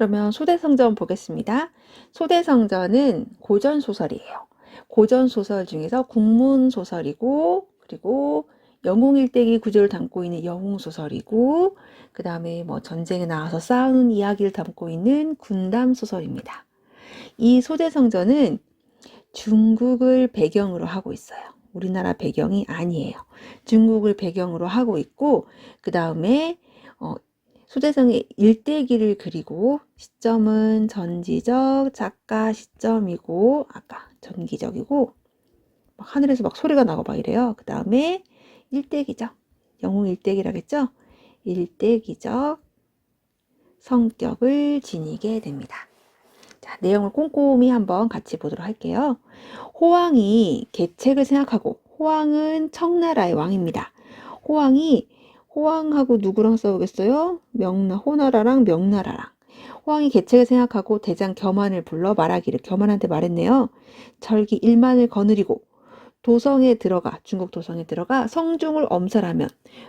그러면 소대성전 보겠습니다. 소대성전은 고전소설이에요. 고전소설 중에서 국문소설이고, 그리고 영웅일대기 구조를 담고 있는 영웅소설이고, 그 다음에 뭐 전쟁에 나와서 싸우는 이야기를 담고 있는 군담소설입니다. 이 소대성전은 중국을 배경으로 하고 있어요. 우리나라 배경이 아니에요. 중국을 배경으로 하고 있고, 그 다음에 소대성의 일대기를 그리고 시점은 전지적 작가 시점이고, 아까 전기적이고, 막 하늘에서 막 소리가 나고 막 이래요. 그 다음에 일대기죠. 영웅 일대기라겠죠? 일대기적 성격을 지니게 됩니다. 자, 내용을 꼼꼼히 한번 같이 보도록 할게요. 호왕이 계책을 생각하고, 호왕은 청나라의 왕입니다. 호왕하고 누구랑 싸우겠어요? 호나라랑 명나라랑. 호왕이 계책을 생각하고 대장 겸한을 불러 말하기를, 겸한한테 말했네요. 철기 1만을 거느리고 중국 도성에 들어가 성중을 엄살하면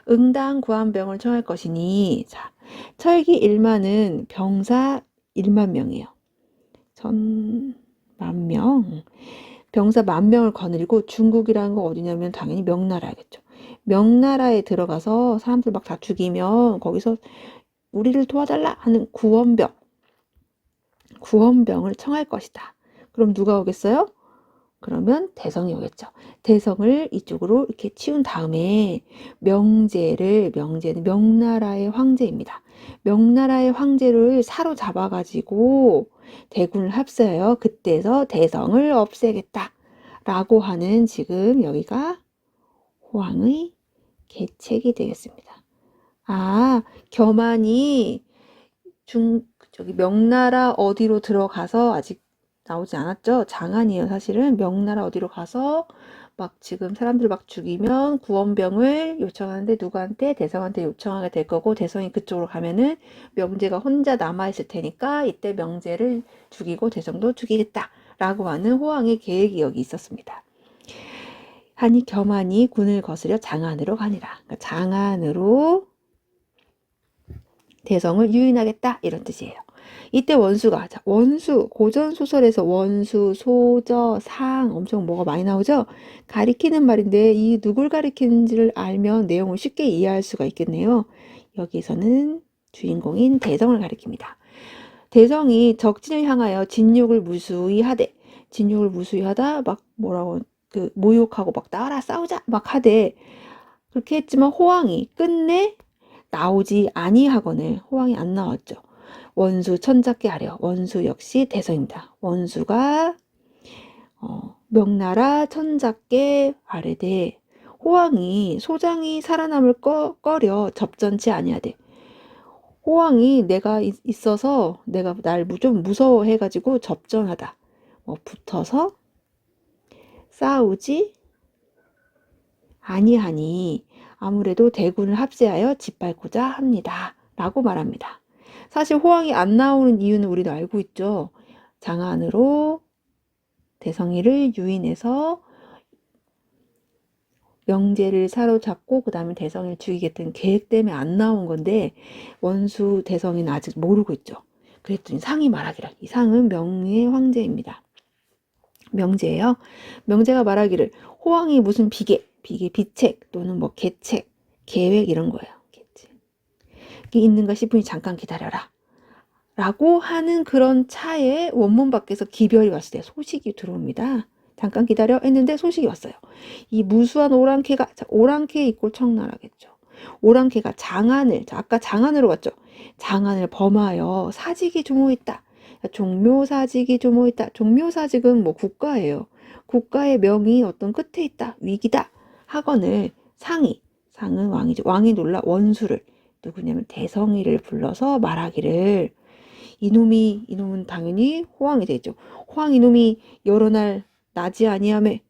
응당 구한병을 청할 것이니, 자, 철기 1만은 병사 1만 명이에요. 1000만 병사 10,000명을 거느리고, 중국이라는 거 어디냐면 당연히 명나라겠죠. 명나라에 들어가서 사람들 막 다 죽이면 거기서 우리를 도와달라 하는 구원병을 청할 것이다. 그럼 누가 오겠어요? 그러면 대성이 오겠죠. 대성을 이쪽으로 이렇게 치운 다음에 명제는 명나라의 황제입니다. 명나라의 황제를 사로잡아가지고 대군을 합세하여 그때서 대성을 없애겠다 라고 하는, 지금 여기가 호왕의 계책이 되겠습니다. 아, 겸한이 명나라 어디로 들어가서, 아직 나오지 않았죠? 장안이에요. 사실은 명나라 어디로 가서 막 지금 사람들 막 죽이면 구원병을 요청하는데, 누구한테? 대성한테 요청하게 될 거고, 대성이 그쪽으로 가면은 명제가 혼자 남아있을 테니까 이때 명제를 죽이고 대성도 죽이겠다 라고 하는 호왕의 계획이 여기 있었습니다. 하니 겸한이 군을 거스려 장안으로 가니라. 그러니까 장안으로 대성을 유인하겠다 이런 뜻이에요. 이때 원수가, 자, 고전 소설에서 원수, 소저, 상 엄청 뭐가 많이 나오죠? 가리키는 말인데 이 누굴 가리키는지를 알면 내용을 쉽게 이해할 수가 있겠네요. 여기서는 주인공인 대성을 가리킵니다. 대성이 적진을 향하여 진욕을 무수히 하다 막 뭐라고 모욕하고 막 나와라 싸우자 막 하되, 그렇게 했지만 호왕이 끝내 나오지 아니하거늘, 호왕이 안 나왔죠. 원수 천잡게 하려. 원수 역시 대성입니다. 원수가 명나라 천잡게 아래되, 호왕이 소장이 살아남을 꺼려 접전치 아니하되, 호왕이 내가 있어서 내가 날 좀 무서워해가지고 접전하다, 붙어서 싸우지 아니하니 아무래도 대군을 합세하여 짓밟고자 합니다 라고 말합니다. 사실 호왕이 안 나오는 이유는 우리도 알고 있죠. 장안으로 대성이를 유인해서 명제를 사로잡고 그 다음에 대성이를 죽이겠다는 계획 때문에 안 나온 건데, 원수 대성이는 아직 모르고 있죠. 그랬더니 상이 말하기를, 이 상은 명의 황제입니다. 명제예요. 명제가 말하기를, 호왕이 무슨 비책 또는 뭐 계책, 계획 이런 거예요. 계책이 있는가 싶으니 잠깐 기다려라 라고 하는 그런 차에 원문 밖에서 기별이 왔을 때 소식이 들어옵니다. 잠깐 기다려 했는데 소식이 왔어요. 이 무수한 오랑캐가, 오랑캐 이꼴 청나라겠죠. 오랑캐가 아까 장안으로 갔죠. 장안을 범하여 사직이 조모했다. 종묘사직이 조모했다. 종묘사직은 뭐 국가예요. 국가의 명이 어떤 끝에 있다, 위기다 하거늘 상은 왕이죠. 왕이 놀라 원수를, 누구냐면 대성이를 불러서 말하기를, 이놈은 당연히 호왕이 되죠. 호왕 이놈이 여러 날 나오지 아니하매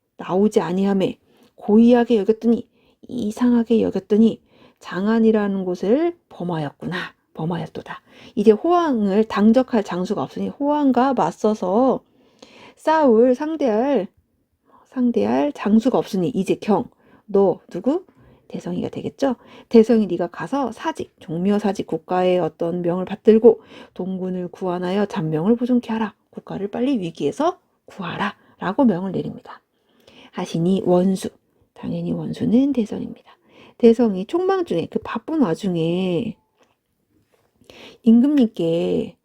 고의하게 여겼더니, 이상하게 여겼더니 장안이라는 곳을 범하였도다. 이제 호왕을 당적할 장수가 없으니 호왕과 맞서서 상대할 장수가 없으니, 이제 너 누구? 대성이가 되겠죠. 대성이 네가 가서 사직, 종묘사직 국가의 어떤 명을 받들고 동군을 구원하여 잔명을 보존케 하라. 국가를 빨리 위기에서 구하라. 라고 명을 내립니다. 하시니 원수, 당연히 원수는 대성입니다. 대성이 촉망 중에 그 바쁜 와중에 임금님께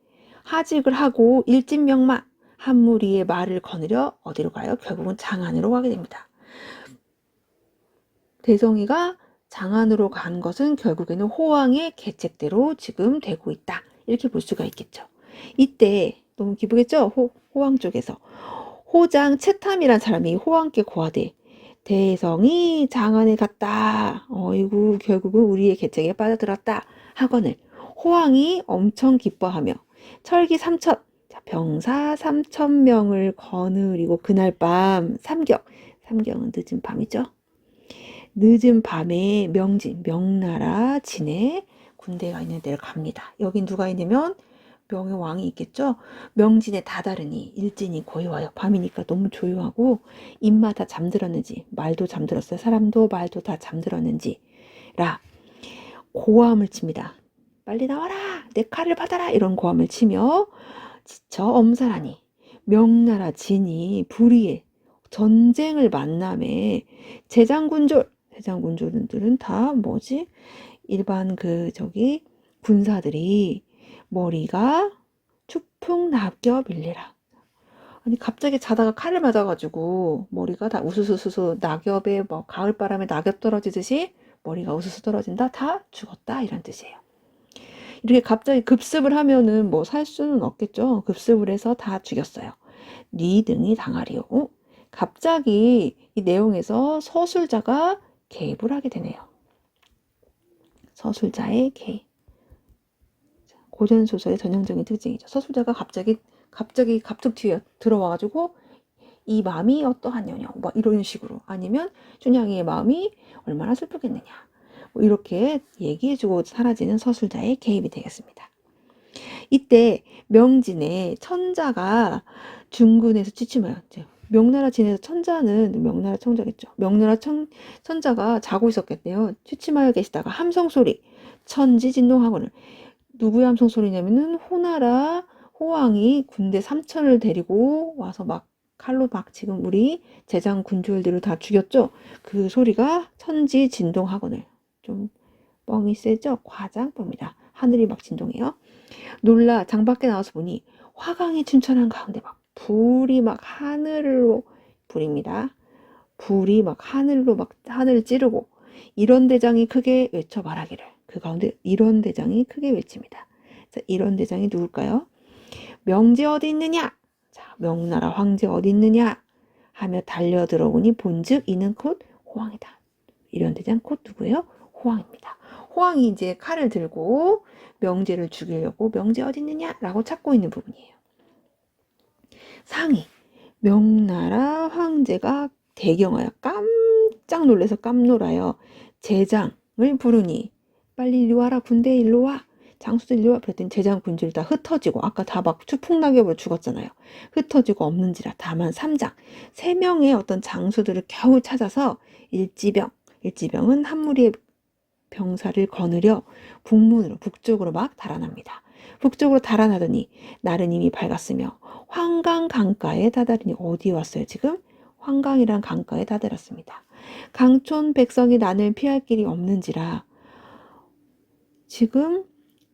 하직을 하고 일진명마 한 무리의 말을 거느려 어디로 가요? 결국은 장안으로 가게 됩니다. 대성이가 장안으로 간 것은 결국에는 호왕의 계책대로 지금 되고 있다. 이렇게 볼 수가 있겠죠. 이때 너무 기쁘겠죠? 호왕 쪽에서 호장 채탐이란 사람이 호왕께 고하되 대성이 장안에 갔다. 어이구 결국은 우리의 계책에 빠져들었다. 하거늘 호왕이 엄청 기뻐하며 철기 3천 병사 3,000명을 거느리고 그날 밤 삼경은 늦은 밤이죠. 늦은 밤에 명나라 진에 군대가 있는 데를 갑니다. 여긴 누가 있냐면 명의 왕이 있겠죠. 명진에 다다르니 일진이 거의 와요. 밤이니까 너무 조용하고 입마 다 잠들었는지 말도 잠들었어요. 사람도 말도 다 잠들었는지라 고함을 칩니다. 빨리 나와라 내 칼을 받아라 이런 고함을 치며 지쳐 엄살하니 명나라 진이 불의에 전쟁을 만남에 제장군졸들은 다 뭐지? 일반 군사들이 머리가 추풍 낙엽 일리라. 아니 갑자기 자다가 칼을 맞아가지고 머리가 다 우수수수수 낙엽에 뭐 가을바람에 낙엽 떨어지듯이 머리가 우수수 떨어진다. 다 죽었다 이런 뜻이에요. 이렇게 갑자기 급습을 하면은 뭐 살 수는 없겠죠. 급습을 해서 다 죽였어요. 네 등이 당하리요. 갑자기 이 내용에서 서술자가 개입을 하게 되네요. 서술자의 개입. 고전 소설의 전형적인 특징이죠. 서술자가 갑자기 갑툭 튀어 들어와가지고 이 마음이 어떠하냐냐, 뭐 이런 식으로 아니면 춘향이의 마음이 얼마나 슬프겠느냐, 뭐 이렇게 얘기해주고 사라지는 서술자의 개입이 되겠습니다. 이때 명진의 천자가 중군에서 취침해요. 명나라 진에서 천자는 명나라 청자겠죠. 명나라 천자가 자고 있었겠네요. 취침하여 계시다가 함성소리 천지진동하고는 누구의 함성소리냐면은 호나라 호왕이 군대 3천을 데리고 와서 막 칼로 막 지금 우리 제장 군주들을 다 죽였죠. 그 소리가 천지진동하거늘. 좀 뻥이 세죠? 과장법입니다. 하늘이 막 진동해요. 놀라 장밖에 나와서 보니 화강이 춘천한 가운데 막 불이 막 하늘로 불입니다. 불이 막 하늘로 막 하늘을 찌르고 이런 대장이 크게 외쳐 말하기를. 그 가운데 이런 대장이 크게 외칩니다. 자, 이런 대장이 누굴까요? 명제 어디 있느냐? 자, 명나라 황제 어디 있느냐? 하며 달려 들어오니 본즉 이는 곧 호왕이다. 이런 대장 곧 누구예요? 호왕입니다. 호왕이 이제 칼을 들고 명제를 죽이려고 명제 어디 있느냐? 라고 찾고 있는 부분이에요. 상이 명나라 황제가 대경하여 깜짝 놀라서 깜놀하여 제장을 부르니 빨리 이리 와라 군대 일로 와 장수들 일로 와 그랬더니 제장 군주를 다 흩어지고 아까 다 막 추풍낙엽으로 죽었잖아요. 흩어지고 없는지라 다만 3장 3명의 어떤 장수들을 겨우 찾아서 일지병은 한 무리의 병사를 거느려 북쪽으로 막 달아납니다. 북쪽으로 달아나더니 날은 이미 밝았으며 황강 강가에 다다르니 어디에 왔어요 지금? 황강이란 강가에 다다랐습니다. 강촌 백성이 난을 피할 길이 없는지라 지금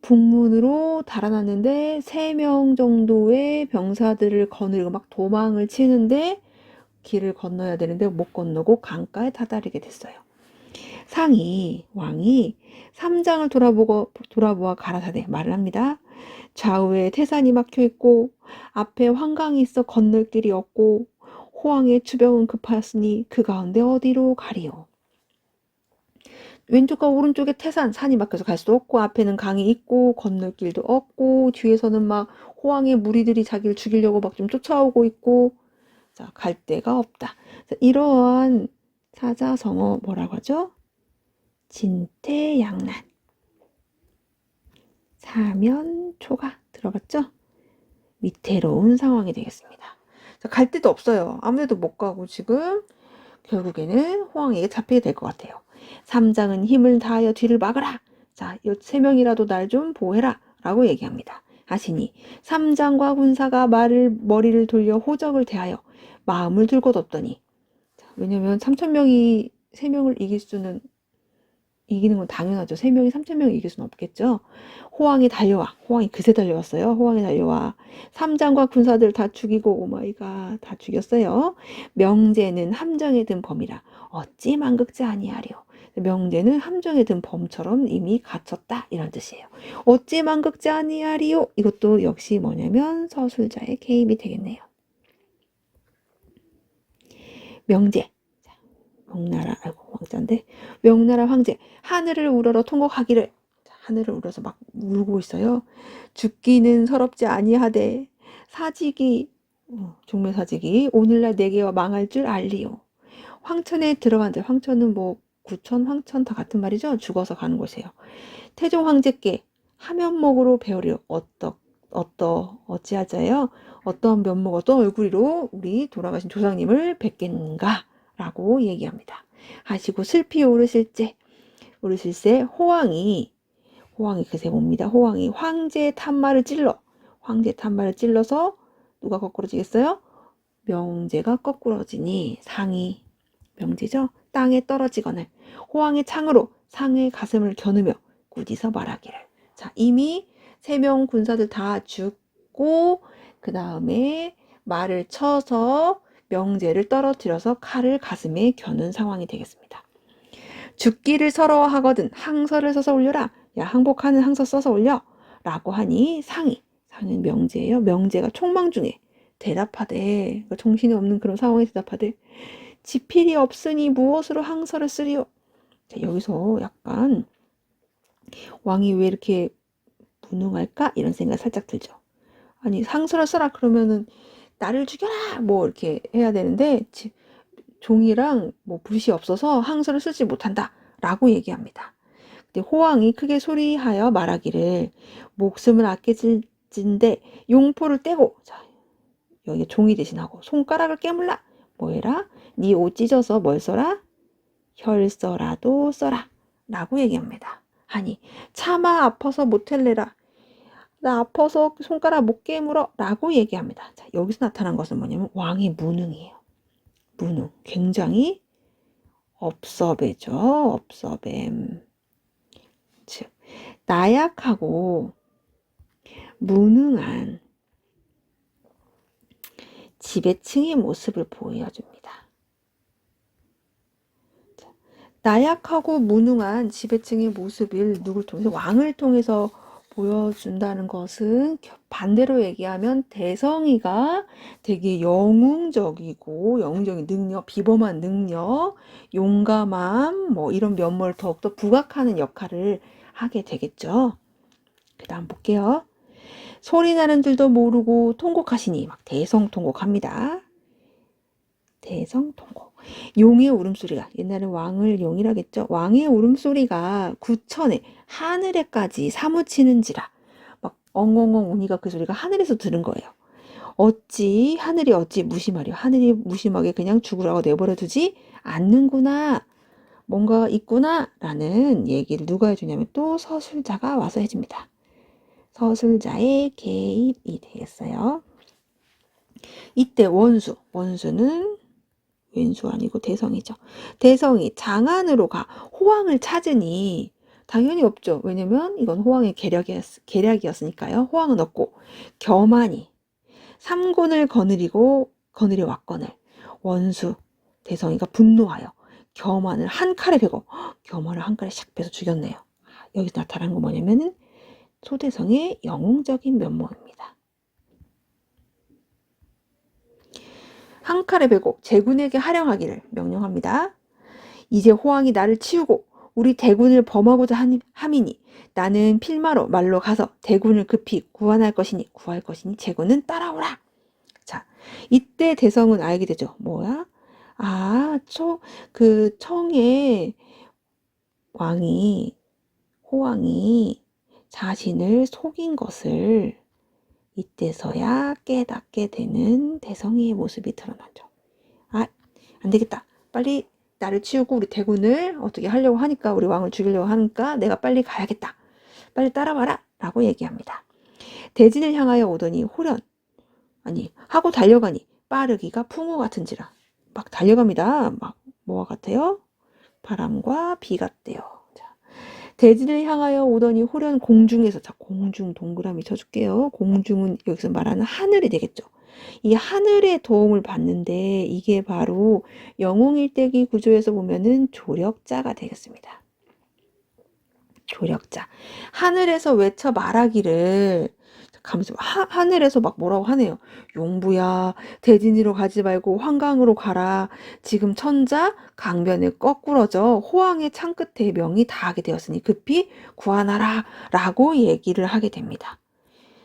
북문으로 달아났는데 3명 정도의 병사들을 거느리고 막 도망을 치는데 길을 건너야 되는데 못 건너고 강가에 다다르게 됐어요. 왕이 삼장을 돌아보아 가라사대 말을 합니다. 좌우에 태산이 막혀있고 앞에 황강이 있어 건널 길이 없고 호왕의 추병은 급하였으니 그 가운데 어디로 가리요. 왼쪽과 오른쪽에 산이 막혀서 갈 수도 없고 앞에는 강이 있고 건널 길도 없고 뒤에서는 막 호왕의 무리들이 자기를 죽이려고 막 좀 쫓아오고 있고 자, 갈 데가 없다. 이러한 사자성어 뭐라고 하죠? 진퇴양난 사면초가 들어갔죠? 위태로운 상황이 되겠습니다. 자, 갈 데도 없어요. 아무데도 못 가고 지금 결국에는 호왕에게 잡히게 될 것 같아요. 삼장은 힘을 다하여 뒤를 막으라. 자, 이 세 명이라도 날 좀 보호해라. 라고 얘기합니다. 하시니 삼장과 군사가 머리를 돌려 호적을 대하여 마음을 둘 곳 없더니, 왜냐면 3,000명이 3명을 이기는 건 당연하죠. 3명이 3,000명을 이길 수는 없겠죠. 호왕이 달려와. 호왕이 그새 달려왔어요. 호왕이 달려와. 삼장과 군사들 다 죽이고, 오마이갓, 다 죽였어요. 명제는 함정에 든 범이라 어찌 만극지 아니하리요. 명제는 함정에 든 범처럼 이미 갇혔다, 이런 뜻이에요. 어찌 만극지 아니하리요. 이것도 역시 뭐냐면 서술자의 개입이 되겠네요. 명제. 명나라, 아이고 왕자인데, 명나라 황제 하늘을 우러러 통곡하기를. 하늘을 우러서 막 울고 있어요. 죽기는 서럽지 아니하되 사직이, 종묘사직이 오늘날 내게와 망할 줄 알리요. 황천에 들어간들. 황천은 뭐 구천, 황천 다 같은 말이죠. 죽어서 가는 곳이에요. 태종 황제께 하면목으로 배우리요. 어찌하자요? 어떤 면목, 어떤 얼굴이로 우리 돌아가신 조상님을 뵙겠는가? 라고 얘기합니다. 하시고 슬피 오르실세 호왕이 그새 뭡니다. 호왕이 황제 탄말을 찔러서 누가 거꾸러지겠어요? 명제가 거꾸러지니 상이, 명제죠? 땅에 떨어지거늘 호왕의 창으로 상의 가슴을 겨누며 꾸짖어 말하기를. 자, 이미 3명 군사들 다 죽고 그 다음에 말을 쳐서 명제를 떨어뜨려서 칼을 가슴에 겨눈 상황이 되겠습니다. 죽기를 서러워하거든 항서를 써서 올려라. 야, 항복하는 항서 써서 올려. 라고 하니 상은 명제예요. 명제가 총망 중에 대답하되, 정신이 없는 그런 상황에 대답하되, 지필이 없으니 무엇으로 항서를 쓰리요. 자, 여기서 약간 왕이 왜 이렇게 무능할까? 이런 생각 살짝 들죠. 아니, 항서를 써라 그러면은 나를 죽여라 뭐 이렇게 해야 되는데, 종이랑 뭐 붓이 없어서 항서를 쓰지 못한다 라고 얘기합니다. 근데 호왕이 크게 소리하여 말하기를 목숨을 아껴진데 용포를 떼고, 자, 여기 종이 대신하고 손가락을 깨물라. 뭐해라? 네 옷 찢어서 뭘 써라? 혈서라도 써라 라고 얘기합니다. 하니 차마 아파서 못할래라. 나 아파서 손가락 못 깨물어 라고 얘기합니다. 자, 여기서 나타난 것은 뭐냐면 왕의 무능이에요. 무능. 굉장히 업서배죠. 업서뱀. 즉 나약하고 무능한 지배층의 모습을 보여줍니다. 자, 나약하고 무능한 지배층의 모습을 누굴 통해서? 왕을 통해서 보여준다는 것은 반대로 얘기하면 대성이가 되게 영웅적이고 영웅적인 능력, 비범한 능력, 용감함 뭐 이런 면모를 더욱더 부각하는 역할을 하게 되겠죠. 그 다음 볼게요. 소리나는 줄도 모르고 통곡하시니, 막 대성통곡합니다. 대성통곡. 용의 울음소리가, 옛날엔 왕을 용이라겠죠. 왕의 울음소리가 구천에 하늘에까지 사무치는지라. 막 엉엉엉 우니가 그 소리가 하늘에서 들은 거예요. 하늘이 어찌 무심하려. 하늘이 무심하게 그냥 죽으라고 내버려 두지 않는구나. 뭔가 있구나 라는 얘기를 누가 해주냐면 또 서술자가 와서 해줍니다. 서술자의 개입이 되겠어요. 이때 원수는 왼수 아니고 대성이죠. 대성이 장안으로 가 호왕을 찾으니 당연히 없죠. 왜냐면 이건 호왕의 계략이었으니까요. 호왕은 없고 겸하니 삼군을 거느려 왔거늘 원수 대성이가 분노하여 겸한을 한 칼에 베고, 겸한을 한 칼에 샥 베서 죽였네요. 여기서 나타난 건 뭐냐면은 소대성의 영웅적인 면모입니다. 한 칼에 베고 제군에게 할영하기를 명령합니다. 이제 호왕이 나를 치우고 우리 대군을 범하고자 함이니 나는 필마로 말로 가서 대군을 급히 구할 것이니 제군은 따라오라. 자, 이때 대성은 알게 되죠. 뭐야? 청의 호왕이 자신을 속인 것을 이때서야 깨닫게 되는 대성이의 모습이 드러나죠. 안 되겠다. 빨리 나를 치우고 우리 대군을 어떻게 하려고 하니까, 우리 왕을 죽이려고 하니까 내가 빨리 가야겠다. 빨리 따라와라 라고 얘기합니다. 대진을 향하여 오더니 호련, 아니 하고 달려가니 빠르기가 풍우 같은지라. 막 달려갑니다. 막 뭐와 같아요? 바람과 비 같대요. 자, 대진을 향하여 오더니 호련 공중에서, 자, 공중 동그라미 쳐줄게요. 공중은 여기서 말하는 하늘이 되겠죠. 이 하늘의 도움을 받는데 이게 바로 영웅일대기 구조에서 보면은 조력자가 되겠습니다. 조력자. 하늘에서 외쳐 말하기를, 가면서 하늘에서 막 뭐라고 하네요. 용부야, 대진이로 가지 말고 환강으로 가라. 지금 천자 강변에 거꾸러져 호황의 창 끝에 명이 닿게 되었으니 급히 구하나라 라고 얘기를 하게 됩니다.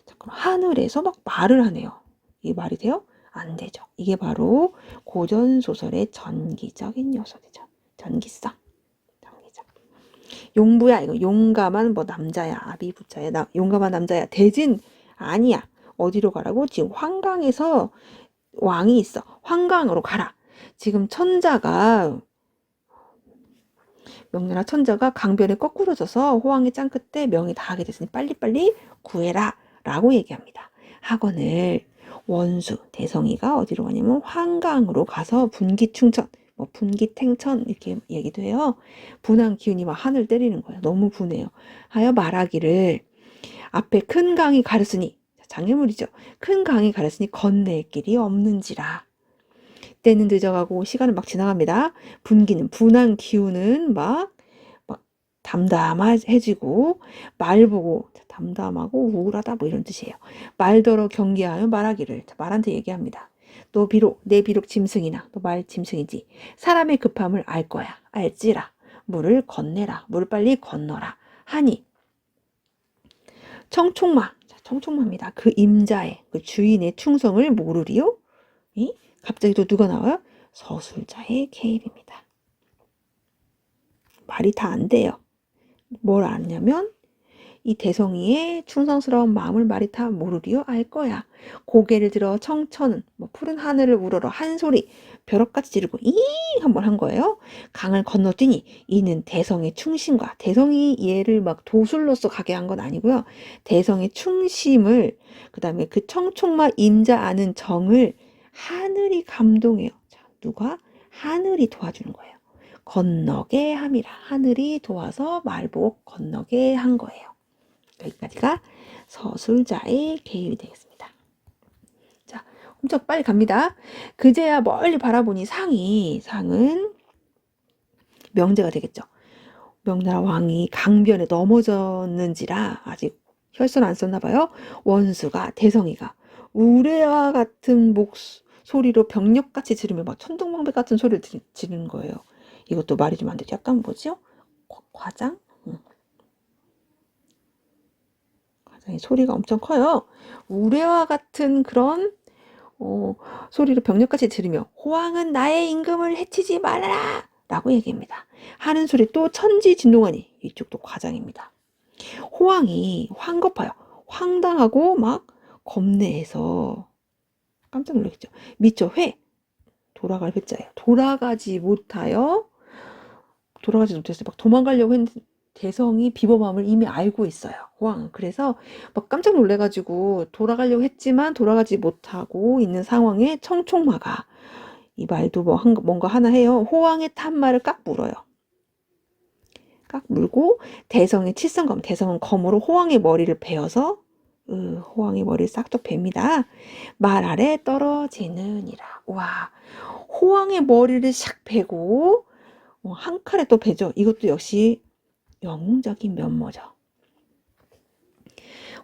잠깐, 하늘에서 막 말을 하네요. 이게 말이 돼요? 안 되죠. 이게 바로 고전소설의 전기적인 요소죠. 전기성. 용부야, 이거 용감한 뭐 남자야, 아비부자야, 용감한 남자야. 대진 아니야. 어디로 가라고? 지금 환강에서 왕이 있어. 환강으로 가라. 지금 천자가, 명나라 천자가 강변에 거꾸러져서 호황의 짱 끝에 명이 닿게 됐으니 빨리빨리 구해라 라고 얘기합니다. 학원을 원수 대성이가 어디로 가냐면 환강으로 가서 분기충천, 뭐 분기탱천 이렇게 얘기도 해요. 분한 기운이 막 하늘 때리는 거예요. 너무 분해요. 하여 말하기를 앞에 큰 강이 가렸으니, 장애물이죠. 큰 강이 가렸으니 건널 길이 없는지라. 때는 늦어가고 시간은 막 지나갑니다. 분기는, 분한 기운은 막 담담해지고, 말 보고 담담하고 우울하다 뭐 이런 뜻이에요. 말더러 경계하여 말하기를, 말한테 얘기합니다. 너 비록, 내 비록 짐승이나, 너 말 짐승이지. 사람의 급함을 알 거야. 알지라. 물을 건네라. 물을 빨리 건너라. 하니 청총마, 청총마입니다. 그 임자의, 그 주인의 충성을 모르리요? 갑자기 또 누가 나와요? 서술자의 개입입니다. 말이 다 안 돼요. 뭘 아냐면 이 대성이의 충성스러운 마음을 말이 다 모르리요? 알 거야. 고개를 들어 청천, 뭐 푸른 하늘을 우러러 한 소리 벼락같이 지르고 이 한번 한 거예요. 강을 건너뛰니 이는 대성의 충심과, 대성이 얘를 막 도술로서 가게 한 건 아니고요. 대성의 충심을, 그 다음에 그 청총마 임자 아는 정을 하늘이 감동해요. 자, 누가? 하늘이 도와주는 거예요. 건너게 함이라. 하늘이 도와서 말복 건너게 한 거예요. 여기까지가 서술자의 개입이 되겠습니다. 자, 엄청 빨리 갑니다. 그제야 멀리 바라보니 상은 명제가 되겠죠. 명나라 왕이 강변에 넘어졌는지라 아직 혈선 안 썼나 봐요. 원수가, 대성이가 우레와 같은 목소리로 병력같이 지르며 막 천둥번개 같은 소리를 지르는 거예요. 이것도 말이 좀 안 되죠. 약간 뭐죠? 과장? 소리가 엄청 커요. 우레와 같은 그런 소리로 병력같이 들으며 호황은 나의 임금을 해치지 말아라 라고 얘기합니다. 하는 소리 또 천지진동하니, 이쪽도 과장입니다. 호황이 황급하여, 황당하고 막 겁내해서 깜짝 놀랐죠. 미처 돌아갈 회자예요. 돌아가지 못했어요. 막 도망가려고 했는데 대성이 비범함을 이미 알고 있어요. 호황은. 그래서 막 깜짝 놀래가지고 돌아가려고 했지만 돌아가지 못하고 있는 상황에 청총마가, 이 말도 뭔가 하나 해요. 호황의 탄 말을 깍 물어요. 깍 물고 대성의 칠성검, 대성은 검으로 호황의 머리를 베어서 호황의 머리를 싹둑 베입니다. 말 아래 떨어지느니라. 와, 호황의 머리를 샥 베고 한 칼에 또 베죠. 이것도 역시 영웅적인 면모죠.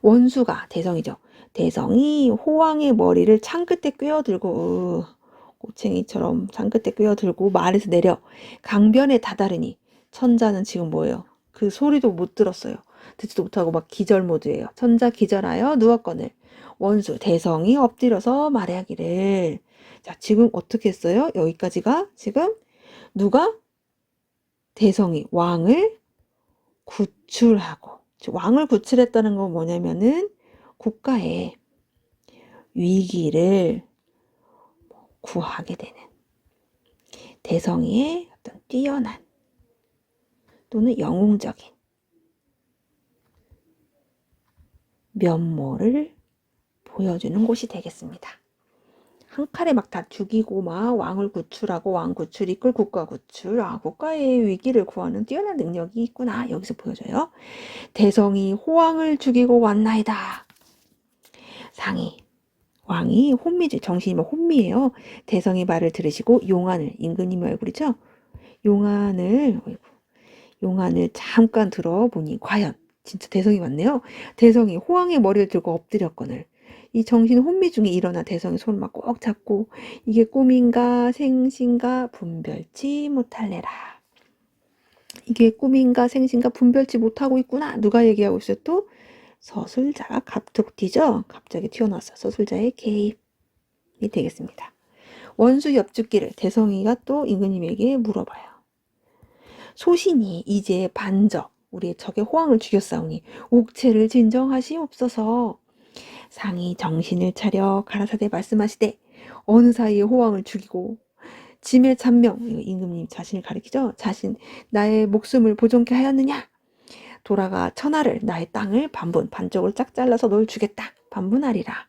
원수가, 대성이죠. 대성이 호황의 머리를 창끝에 꿰어들고, 꼬챙이처럼 창끝에 꿰어들고 말에서 내려 강변에 다다르니, 천자는 지금 뭐예요? 그 소리도 못 들었어요. 듣지도 못하고 막 기절 모드예요. 천자 기절하여 누웠거늘 원수 대성이 엎드려서 말하기를. 자, 지금 어떻게 했어요? 여기까지가 지금 누가? 대성이 왕을 구출하고, 왕을 구출했다는 건 뭐냐면은 국가의 위기를 구하게 되는, 대성이의 어떤 뛰어난 또는 영웅적인 면모를 보여주는 곳이 되겠습니다. 한 칼에 막 다 죽이고 막 왕을 구출하고 왕 구출 이끌 국가 구출, 국가의 위기를 구하는 뛰어난 능력이 있구나 여기서 보여줘요. 대성이 호왕을 죽이고 왔나이다. 상이 왕이 혼미죠. 정신이 막 혼미해요. 대성의 말을 들으시고 용안을, 임금님 얼굴이죠. 용안을 잠깐 들어보니 과연 진짜 대성이 왔네요. 대성이 호왕의 머리를 들고 엎드렸거늘 이 정신 혼미 중에 일어나 대성의 손을 막 꼭 잡고 이게 꿈인가 생신가 분별치 못할래라. 이게 꿈인가 생신가 분별치 못하고 있구나. 누가 얘기하고 있어요? 또 서술자가 갑툭튀죠. 갑자기 튀어나왔어. 서술자의 개입이 되겠습니다. 원수 엽죽기를 대성이가 또 임금님에게 물어봐요. 소신이 이제 반적 우리의 적의 호왕을 죽였사오니 옥체를 진정하시옵소서. 상이 정신을 차려 가라사대 말씀하시되 어느 사이에 호왕을 죽이고 짐의 잔명 임금님 자신을 가리키죠. 자신 나의 목숨을 보존케 하였느냐. 돌아가 천하를 나의 땅을 반쪽을 짝 잘라서 널 주겠다. 반분하리라.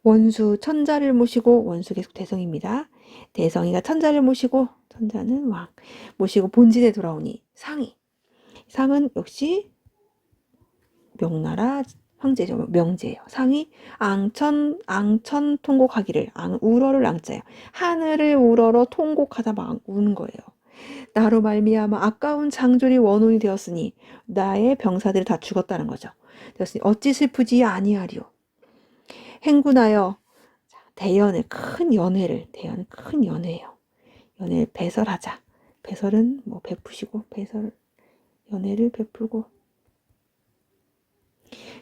원수 천자를 모시고 원수 계속 대성입니다. 대성이가 천자를 모시고 천자는 왕 모시고 본진에 돌아오니 상은 역시 명나라 황제죠. 명제예요. 상이 앙천 통곡하기를 우러를 앙자예요. 하늘을 우러러 통곡하다 막 우는 거예요. 나로 말미암아 아까운 장졸이 원혼이 되었으니 나의 병사들이 다 죽었다는 거죠. 되었으니 어찌 슬프지 아니하리요. 행군하여 대연을 큰 연회예요. 연회를 배설하자. 배설은 뭐 베푸시고 연회를 베풀고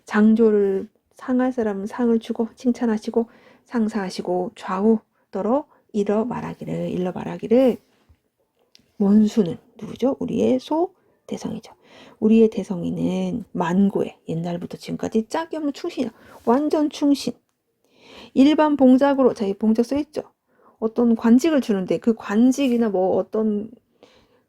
장조를 상할 사람은 상을 주고 칭찬하시고 상사하시고 좌우더러 일러 말하기를 원수는 누구죠? 우리의 대성이죠. 우리의 대성이는 만고에 옛날부터 지금까지 짝이 없는 충신이야. 완전 충신. 일반 봉작으로 자기 봉작 써있죠. 어떤 관직을 주는데 그 관직이나 뭐 어떤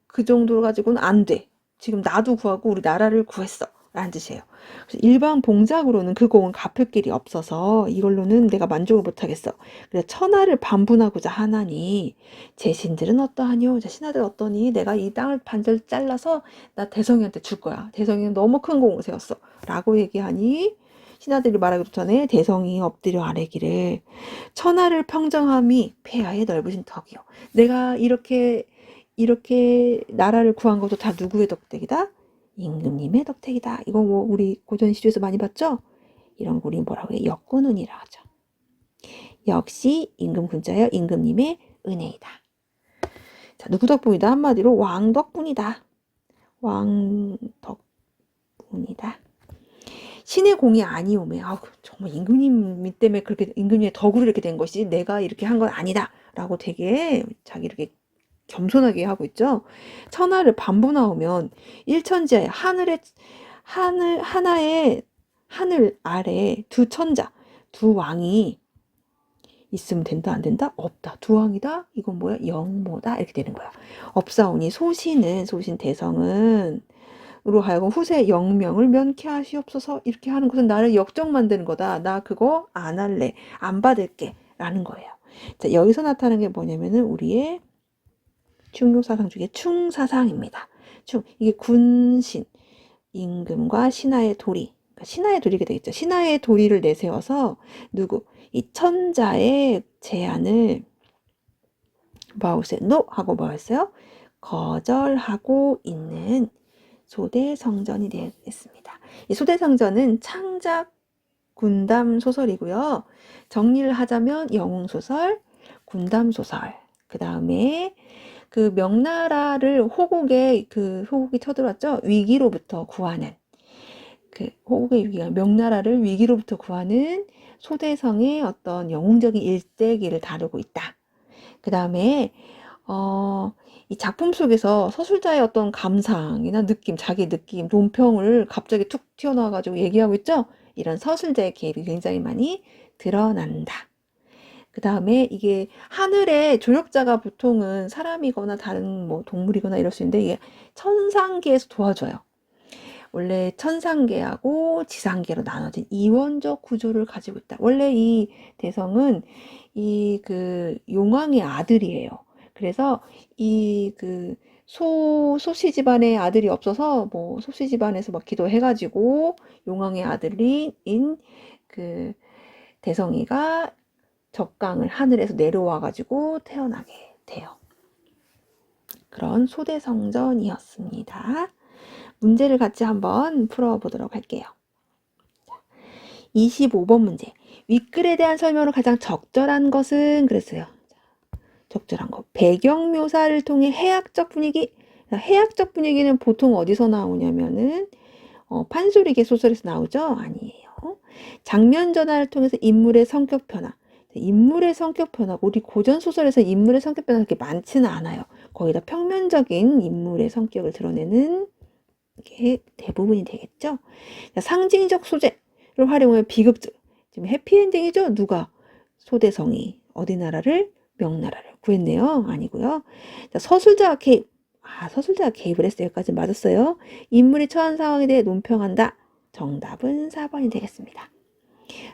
그 정도 가지고는 안 돼. 지금 나도 구하고 우리 나라를 구했어. 라는 뜻이에요. 그래서 일반 봉작으로는 그 공을 갚을 길이 없어서 이걸로는 내가 만족을 못하겠어. 그래서 천하를 반분하고자 하나니 제 신들은 어떠하뇨? 제 신하들 어떠니? 내가 이 땅을 반절 잘라서 나 대성이한테 줄 거야. 대성이는 너무 큰 공을 세웠어. 라고 얘기하니 신하들이 말하기 전에 대성이 엎드려 아뢰기를 천하를 평정함이 폐하의 넓으신 덕이요. 내가 이렇게 나라를 구한 것도 다 누구의 덕택이다? 임금님의 덕택이다. 이거 뭐 우리 고전 시조에서 많이 봤죠? 이런 거 우리 뭐라고 해요? 역군운이라 하죠. 역시 임금 군자여 임금님의 은혜이다. 자, 누구 덕분이다? 한마디로 왕 덕분이다. 왕 덕분이다. 신의 공이 아니오매. 정말 임금님 때문에 그렇게 임금님의 덕으로 이렇게 된 것이 내가 이렇게 한 건 아니다. 라고 되게 자기 이렇게 겸손하게 하고 있죠. 천하를 반분하오면 일천지하에 하늘 아래 두 천자, 두 왕이 있으면 된다 안 된다? 없다. 두 왕이다? 이건 뭐야? 영모다. 이렇게 되는 거야. 없사오니 소신 대성은 으로 하여금 후세 영명을 면케하시옵소서. 이렇게 하는 것은 나를 역적 만드는 거다. 나 그거 안 할래. 안 받을게. 라는 거예요. 자, 여기서 나타나는 게 뭐냐면은 우리의 충교사상 중에 충사상입니다. 이게 군신, 임금과 신하의 도리, 그러니까 신하의 도리가 되겠죠. 신하의 도리를 내세워서 이 천자의 제안을 노 하고 뭐였어요? 거절하고 있는 소대성전이 되겠습니다. 이 소대성전은 창작 군담 소설이고요. 정리를 하자면 영웅소설, 군담 소설, 그 다음에 그 명나라를 호국이 쳐들어왔죠. 위기로부터 구하는 호국의 위기가 명나라를 위기로부터 구하는 소대성의 어떤 영웅적인 일대기를 다루고 있다. 그 다음에 이 작품 속에서 서술자의 어떤 감상이나 느낌, 자기 느낌, 논평을 갑자기 툭 튀어나와가지고 얘기하고 있죠. 이런 서술자의 개입이 굉장히 많이 드러난다. 그 다음에 이게 하늘의 조력자가 보통은 사람이거나 다른 뭐 동물이거나 이럴 수 있는데 이게 천상계에서 도와줘요. 원래 천상계하고 지상계로 나눠진 이원적 구조를 가지고 있다. 원래 이 대성은 이 그 용왕의 아들이에요. 그래서 이 그 소씨 집안의 아들이 없어서 뭐 소씨 집안에서 막 기도해가지고 용왕의 아들인 그 대성이가 적강을 하늘에서 내려와가지고 태어나게 돼요. 그런 소대성전이었습니다. 문제를 같이 한번 풀어보도록 할게요. 25번 문제. 윗글에 대한 설명으로 가장 적절한 것은 그랬어요. 적절한 거. 배경 묘사를 통해 해학적 분위기. 해학적 분위기는 보통 어디서 나오냐면은 판소리개 소설에서 나오죠? 아니에요. 장면 전환을 통해서 인물의 성격 변화. 인물의 성격 변화. 우리 고전 소설에서 인물의 성격 변화가 그렇게 많지는 않아요. 거의 다 평면적인 인물의 성격을 드러내는 게 대부분이 되겠죠. 상징적 소재를 활용하면 비극적. 지금 해피엔딩이죠? 누가? 소대성이 어디 나라를? 명나라를 구했네요. 아니고요. 자, 서술자가 개입. 서술자가 개입을 했어요. 여기까지 맞았어요. 인물이 처한 상황에 대해 논평한다. 정답은 4번이 되겠습니다.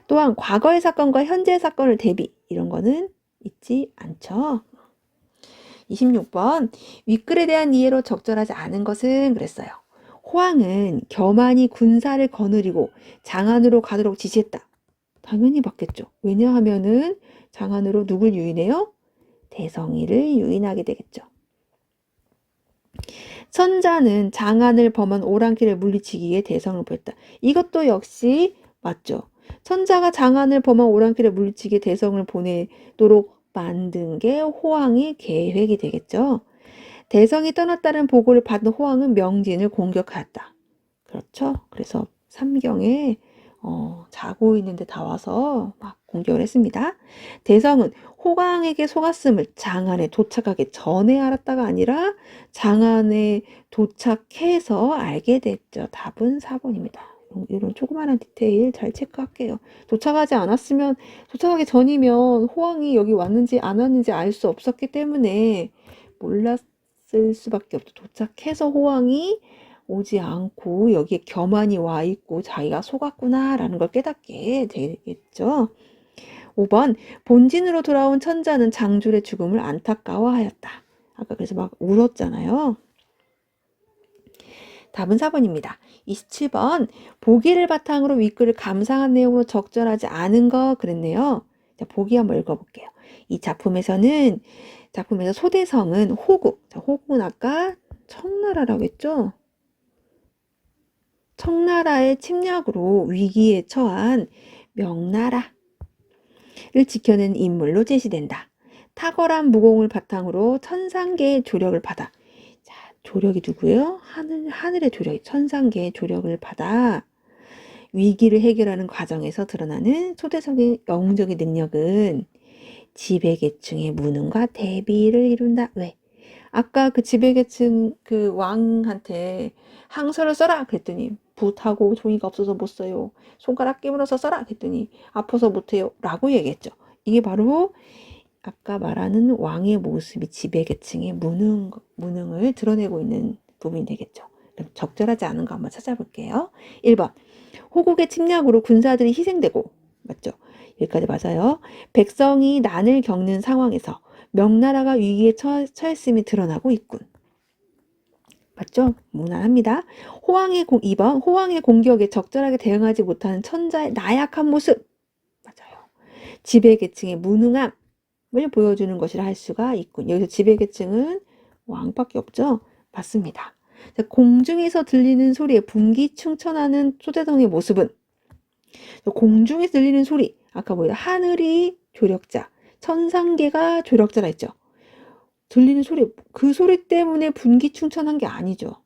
또한 과거의 사건과 현재의 사건을 대비. 이런 거는 있지 않죠. 26번. 윗글에 대한 이해로 적절하지 않은 것은 그랬어요. 호황은 겸한히 군사를 거느리고 장안으로 가도록 지시했다. 당연히 맞겠죠. 왜냐하면은 장안으로 누굴 유인해요? 대성이를 유인하게 되겠죠. 선자는 장안을 범한 오랑캐를 물리치기 위해 대성을 보였다. 이것도 역시 맞죠. 선자가 장안을 범한 오랑캐를 물리치기 위해 대성을 보내도록 만든 게 호황의 계획이 되겠죠. 대성이 떠났다는 보고를 받은 호황은 명진을 공격하였다. 그렇죠. 그래서 삼경에 자고 있는데 다 와서 막 공격을 했습니다. 대성은 호황에게 속았음을 장안에 도착하기 전에 알았다가 아니라 장안에 도착해서 알게 됐죠. 답은 4번입니다. 이런 조그마한 디테일 잘 체크할게요. 도착하지 않았으면, 도착하기 전이면 호황이 여기 왔는지 안 왔는지 알 수 없었기 때문에 몰랐을 수밖에 없죠. 도착해서 호황이 오지 않고 여기에 겸한이 와 있고 자기가 속았구나라는 걸 깨닫게 되겠죠. 5번. 본진으로 돌아온 천자는 장줄의 죽음을 안타까워하였다. 아까 그래서 막 울었잖아요. 답은 4번입니다. 27번. 보기를 바탕으로 윗글을 감상한 내용으로 적절하지 않은 거 그랬네요. 자, 보기 한번 읽어볼게요. 이 작품에서 소대성은 호국. 자, 호국은 아까 청나라라고 했죠? 청나라의 침략으로 위기에 처한 명나라를 지켜낸 인물로 제시된다. 탁월한 무공을 바탕으로 천상계의 조력을 받아. 자, 조력이 누구예요? 하늘의 조력이 천상계의 조력을 받아 위기를 해결하는 과정에서 드러나는 소대성의 영웅적인 능력은 지배계층의 무능과 대비를 이룬다. 왜? 아까 그 지배계층 그 왕한테 항서를 써라 그랬더니 붓하고 종이가 없어서 못 써요. 손가락 깨물어서 써라 그랬더니 아파서 못해요. 라고 얘기했죠. 이게 바로 아까 말하는 왕의 모습이 지배계층의 무능을 드러내고 있는 부분이 되겠죠. 그럼 적절하지 않은 거 한번 찾아볼게요. 1번. 호국의 침략으로 군사들이 희생되고 맞죠? 여기까지 맞아요. 백성이 난을 겪는 상황에서 명나라가 위기에 처했음이 드러나고 있군. 맞죠? 무난합니다. 2번. 호황의 공격에 적절하게 대응하지 못하는 천자의 나약한 모습. 맞아요. 지배계층의 무능함을 보여주는 것이라 할 수가 있군. 여기서 지배계층은 왕밖에 없죠? 맞습니다. 공중에서 들리는 소리에 분기충천하는 소대성의 모습은 공중에서 들리는 소리. 아까 뭐예요? 하늘이 조력자. 천상계가 조력자라 했죠. 들리는 소리, 그 소리 때문에 분기충천한 게 아니죠.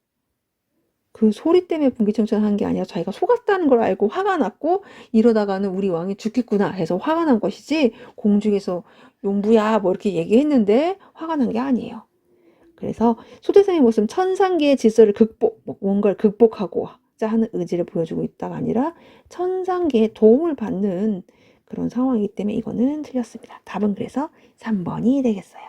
그 소리 때문에 분기충천한 게 아니라 자기가 속았다는 걸 알고 화가 났고 이러다가는 우리 왕이 죽겠구나 해서 화가 난 것이지 공중에서 용부야 뭐 이렇게 얘기했는데 화가 난 게 아니에요. 그래서 소대성의 모습은 천상계의 질서를 뭔가를 극복하고자 하는 의지를 보여주고 있다가 아니라 천상계의 도움을 받는 그런 상황이기 때문에 이거는 틀렸습니다. 답은 그래서 3번이 되겠어요.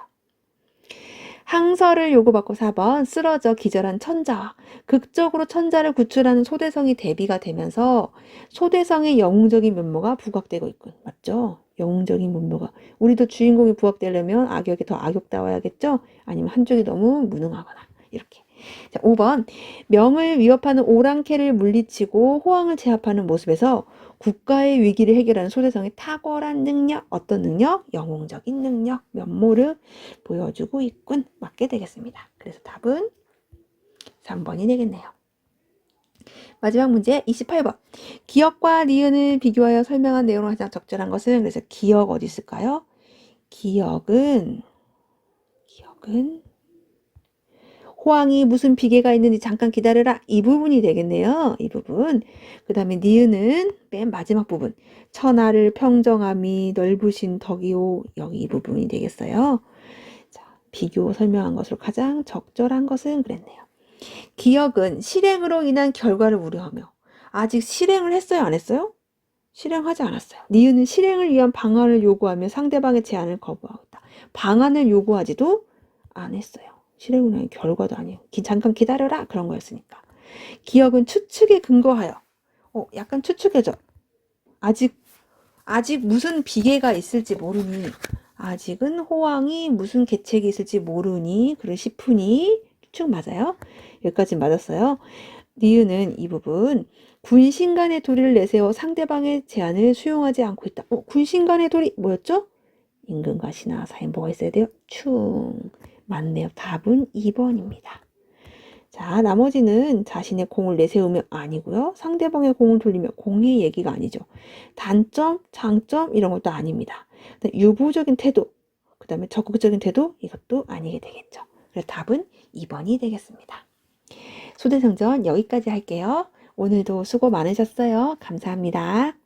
항서를 요구받고 4번 쓰러져 기절한 천자와 극적으로 천자를 구출하는 소대성이 대비가 되면서 소대성의 영웅적인 면모가 부각되고 있군. 맞죠? 영웅적인 면모가. 우리도 주인공이 부각되려면 악역이 더 악역다워야겠죠? 아니면 한쪽이 너무 무능하거나 이렇게. 자, 5번 명을 위협하는 오랑캐를 물리치고 호황을 제압하는 모습에서 국가의 위기를 해결하는 소대성의 탁월한 능력, 어떤 능력? 영웅적인 능력, 면모를 보여주고 있군. 맞게 되겠습니다. 그래서 답은 3번이 되겠네요. 마지막 문제 28번. 기역과 니은을 비교하여 설명한 내용으로 가장 적절한 것은 그래서 기역 어디 있을까요? 기역은 호황이 무슨 비계가 있는지 잠깐 기다려라. 이 부분이 되겠네요. 이 부분. 그 다음에 니은은 맨 마지막 부분. 천하를 평정함이 넓으신 덕이오. 여기 이 부분이 되겠어요. 자, 비교 설명한 것으로 가장 적절한 것은 그랬네요. 기역은 실행으로 인한 결과를 우려하며 아직 실행을 했어요? 안 했어요? 실행하지 않았어요. 니은은 실행을 위한 방안을 요구하며 상대방의 제안을 거부하고 있다. 방안을 요구하지도 안 했어요. 실행을 위한 결과도 아니에요. 잠깐 기다려라 그런 거였으니까. 기역은 추측에 근거하여 약간 추측해져. 아직 무슨 비계가 있을지 모르니 아직은 호황이 무슨 계책이 있을지 모르니 그래 싶으니 추측 맞아요? 여기까지 맞았어요. 니은은 이 부분 군신간의 도리를 내세워 상대방의 제안을 수용하지 않고 있다. 군신간의 도리 뭐였죠? 임금과 신하 사이에 뭐가 있어야 돼요? 충. 맞네요. 답은 2번입니다. 자, 나머지는 자신의 공을 내세우며 아니고요. 상대방의 공을 돌리며 공의 얘기가 아니죠. 단점, 장점 이런 것도 아닙니다. 유보적인 태도, 그 다음에 적극적인 태도 이것도 아니게 되겠죠. 그래서 답은 2번이 되겠습니다. 소대성전 여기까지 할게요. 오늘도 수고 많으셨어요. 감사합니다.